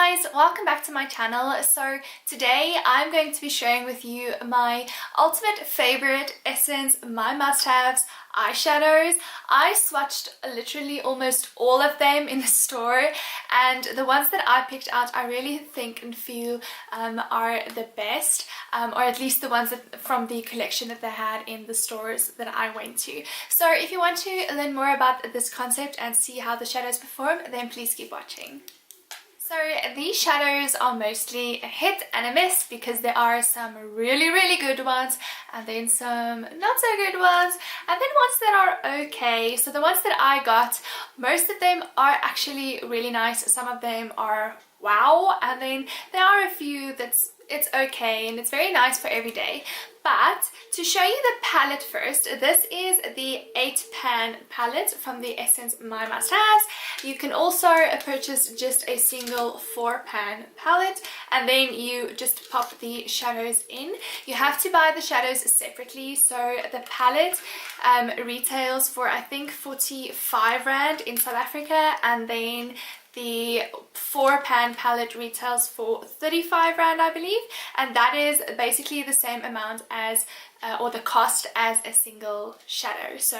guys, welcome back to my channel. So today I'm going to be sharing with you my ultimate favorite Essence, my must-haves eyeshadows. I swatched literally almost all of them in the store, and the ones that I picked out I really think and feel are the best, or at least the ones that, from the collection that they had in the stores that I went to. So if you want to learn more about this concept and see how the shadows perform, then please keep watching. So these shadows are mostly a hit and a miss because there are some really good ones and then some not so good ones and then ones that are okay. So the ones that I got, most of them are actually really nice. Some of them are wow, and then there are a few it's okay and it's very nice for every day. But to show you the palette first, this is the 8-pan palette from the Essence My Must Haves. You can also purchase just a single 4-pan palette and then you just pop the shadows in. You have to buy the shadows separately. So the palette retails for I think 45 Rand in South Africa, and then the 4-pan palette retails for 35 Rand, I believe, and that is basically the same amount as or the cost as a single shadow. So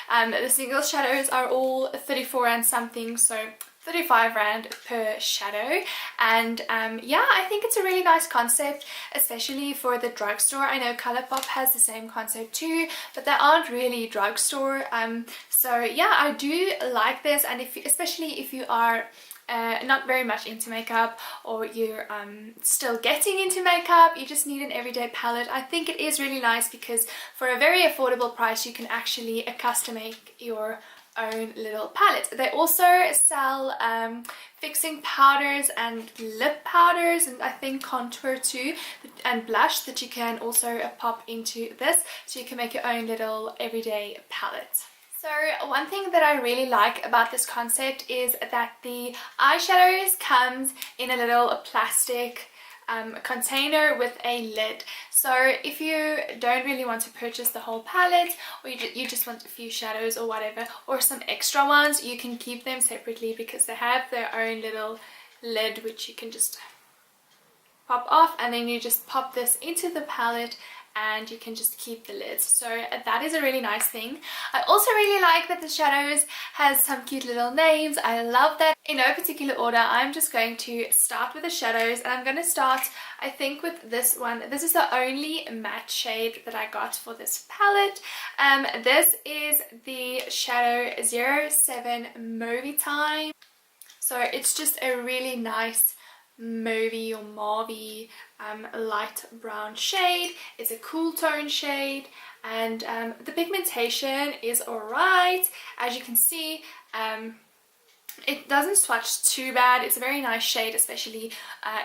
the single shadows are all 34 and something, so 35 Rand per shadow. And yeah, I think it's a really nice concept, especially for the drugstore. I know Colourpop has the same concept too, but they aren't really drugstore. So yeah, I do like this, and especially if you are not very much into makeup, or you're still getting into makeup, you just need an everyday palette. I think it is really nice because for a very affordable price you can actually custom make your own little palette. They also sell fixing powders and lip powders, and I think contour too, and blush that you can also pop into this, so you can make your own little everyday palette. So one thing that I really like about this concept is that the eyeshadows comes in a little plastic container with a lid. So if you don't really want to purchase the whole palette, or you just want a few shadows or whatever, or some extra ones, you can keep them separately because they have their own little lid which you can just pop off, and then you just pop this into the palette and you can just keep the lids. So that is a really nice thing. I also really like that the shadows has some cute little names. I love that. In no particular order, I'm just going to start with the shadows, and I'm going to start I think with this one. This is the only matte shade that I got for this palette. This is the shadow 07 Movie Time. So it's just a really nice mauvey or mauvey light brown shade. It's a cool tone shade, and the pigmentation is alright. As you can see, it doesn't swatch too bad. It's a very nice shade, especially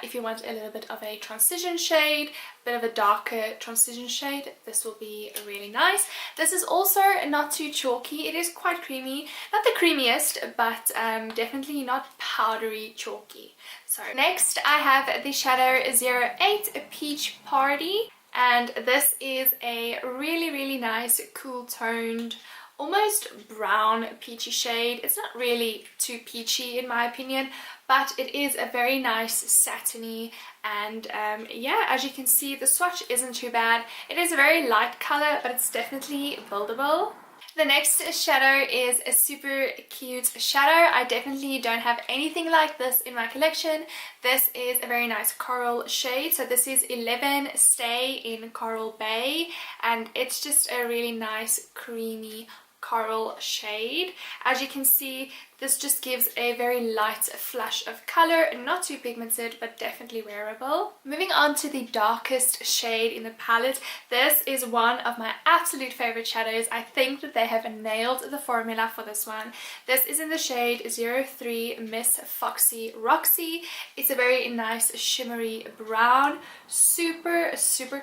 if you want a little bit of a transition shade, a bit of a darker transition shade. This will be really nice. This is also not too chalky. It is quite creamy. Not the creamiest, but definitely not powdery chalky. So next I have the shadow 08 Peach Party, and this is a really nice cool toned, almost brown peachy shade. It's not really too peachy in my opinion, but it is a very nice satiny, and yeah, as you can see, the swatch isn't too bad. It is a very light color, but it's definitely buildable. The next shadow is a super cute shadow. I definitely don't have anything like this in my collection. This is a very nice coral shade. So this is 11 Stay in Coral Bay, and it's just a really nice creamy coral shade. As you can see, this just gives a very light flush of color, not too pigmented, but definitely wearable. Moving on to the darkest shade in the palette, this is one of my absolute favorite shadows. I think that they have nailed the formula for this one. This is in the shade 03 Miss Foxy Roxy. It's a very nice shimmery brown, super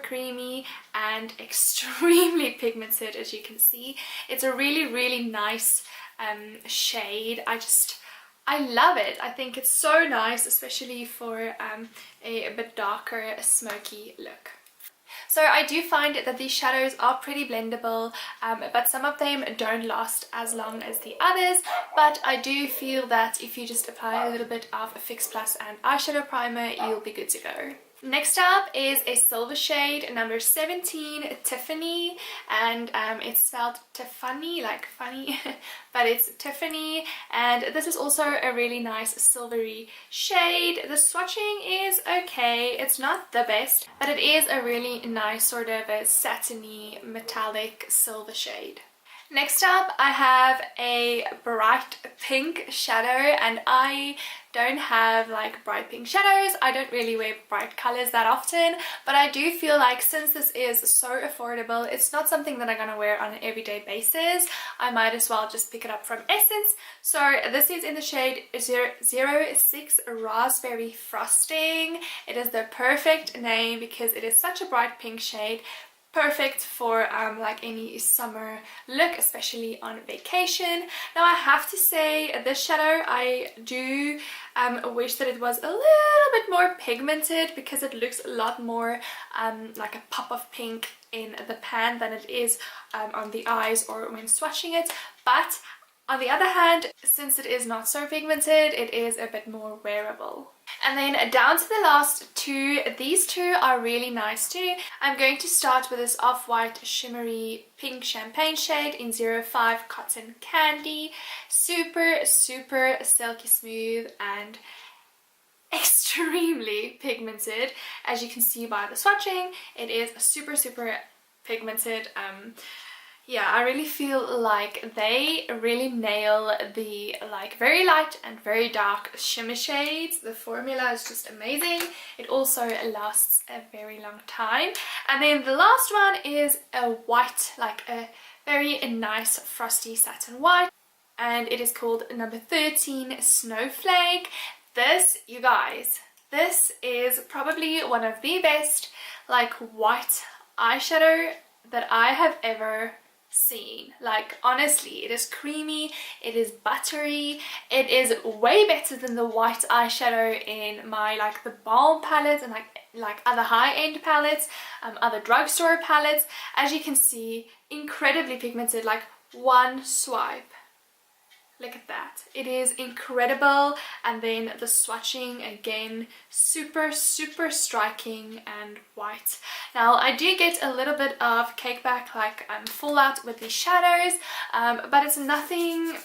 creamy and extremely pigmented, as you can see. It's a really nice shade. I love it. I think it's so nice, especially for a bit darker, smoky look. So I do find that these shadows are pretty blendable, but some of them don't last as long as the others, but I do feel that if you just apply a little bit of Fix Plus and eyeshadow primer, you'll be good to go. Next up is a silver shade, number 17, Tiffany, and it's spelled Tiffany, like funny, but it's Tiffany, and this is also a really nice silvery shade. The swatching is okay, it's not the best, but it is a really nice sort of a satiny metallic silver shade. Next up, I have a bright pink shadow, and I don't have like bright pink shadows. I don't really wear bright colors that often, but I do feel like since this is so affordable, it's not something that I'm gonna wear on an everyday basis. I might as well just pick it up from Essence. So this is in the shade 06 Raspberry Frosting. It is the perfect name because it is such a bright pink shade. Perfect for like any summer look, especially on vacation. Now I have to say, this shadow I do wish that it was a little bit more pigmented, because it looks a lot more like a pop of pink in the pan than it is on the eyes or when swatching it. But on the other hand, since it is not so pigmented, it is a bit more wearable. And then down to the last two. These two are really nice too. I'm going to start with this off-white shimmery pink champagne shade in 05 Cotton Candy. Super silky smooth and extremely pigmented. As you can see by the swatching, it is super pigmented. Yeah, I really feel like they really nail the like very light and very dark shimmer shades. The formula is just amazing. It also lasts a very long time. And then the last one is a white, like a very nice frosty satin white, and it is called number 13 Snowflake. This, you guys, this is probably one of the best like white eyeshadow that I have ever seen. Like honestly, it is creamy, it is buttery, it is way better than the white eyeshadow in my like the Balm palette and like other high-end palettes, other drugstore palettes. As you can see, incredibly pigmented, like one swipe. Look at that. It is incredible. And then the swatching, again, super striking and white. Now, I do get a little bit of cake back, like fallout with these shadows, but it's nothing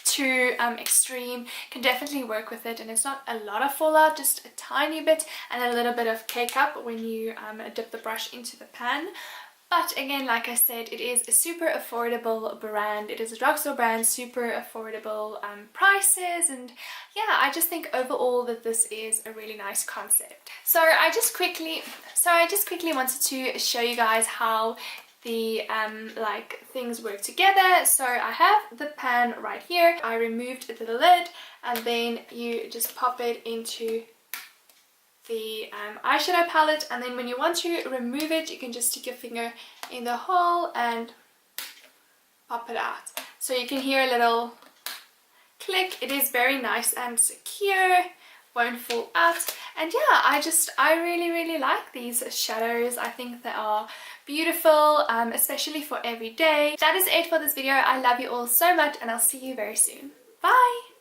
too extreme. Can definitely work with it, and it's not a lot of fallout, just a tiny bit, and a little bit of cake up when you dip the brush into the pan. But again, like I said, it is a super affordable brand. It is a drugstore brand, super affordable prices, and yeah, I just think overall that this is a really nice concept. So I just quickly wanted to show you guys how the like things work together. So I have the pan right here. I removed the lid, and then you just pop it into the eyeshadow palette, and then when you want to remove it, you can just stick your finger in the hole and pop it out. So you can hear a little click. It is very nice and secure, won't fall out. And yeah, I really like these shadows. I think they are beautiful, especially for every day. That is it for this video. I love you all so much, and I'll see you very soon. Bye!